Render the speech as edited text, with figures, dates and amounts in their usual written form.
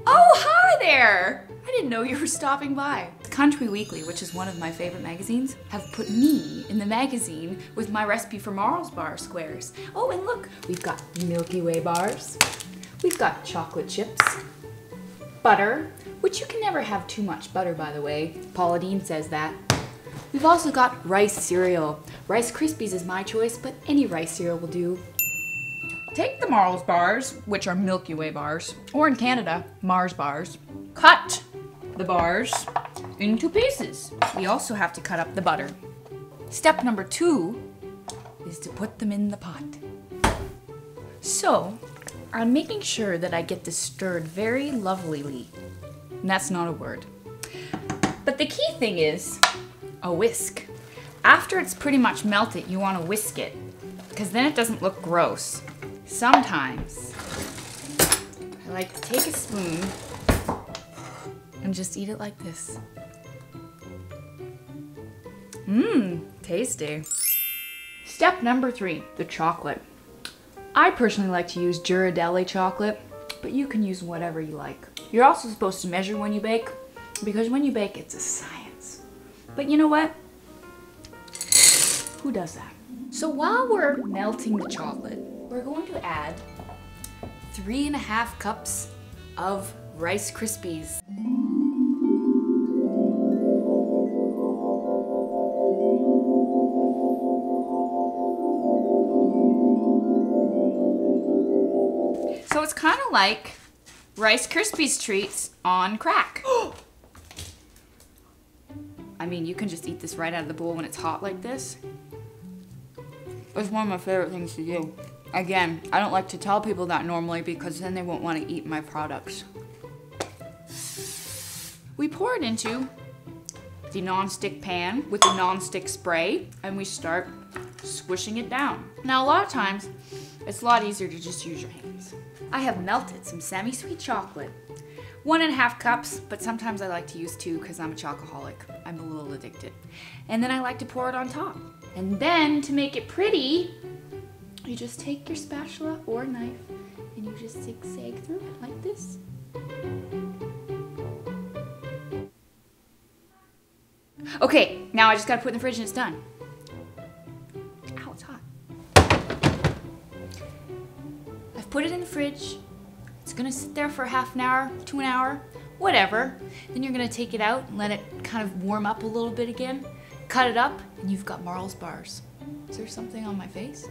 Oh, hi there! I didn't know you were stopping by. The Country Weekly, which is one of my favorite magazines, have put me in the magazine with my recipe for Marls Bar squares. Oh, and look, we've got Milky Way bars. We've got chocolate chips, butter, which you can never have too much butter, by the way. Paula Deen says that. We've also got rice cereal. Rice Krispies is my choice, but any rice cereal will do. Take the Marls Bars, which are Milky Way bars, or in Canada, Mars Bars. Cut the bars into pieces. We also have to cut up the butter. Step number 2 is to put them in the pot. So, I'm making sure that I get this stirred very lovelily. And that's not a word. But the key thing is a whisk. After it's pretty much melted, you want to whisk it, because then it doesn't look gross. Sometimes I like to take a spoon and just eat it like this. Mmm, tasty. Step number 3, the chocolate. I personally like to use Ghirardelli chocolate, but you can use whatever you like. You're also supposed to measure when you bake, because when you bake, it's a science. But you know what? Who does that? So while we're melting the chocolate, we're going to add 3.5 cups of Rice Krispies. So it's kind of like Rice Krispies treats on crack. I mean, you can just eat this right out of the bowl when it's hot like this. It's one of my favorite things to do. Again, I don't like to tell people that normally because then they won't want to eat my products. We pour it into the non-stick pan with the non-stick spray and we start squishing it down. Now, a lot of times, it's a lot easier to just use your hands. I have melted some semi-sweet chocolate. 1.5 cups, but sometimes I like to use 2 because I'm a chocoholic. I'm a little addicted. And then I like to pour it on top. And then to make it pretty, you just take your spatula or knife and you just zigzag through it like this. Okay, now I just gotta put it in the fridge and it's done. Ow, it's hot. I've put it in the fridge. It's gonna sit there for half an hour to an hour, whatever. Then you're gonna take it out and let it kind of warm up a little bit again. Cut it up and you've got Marls Bars. Is there something on my face?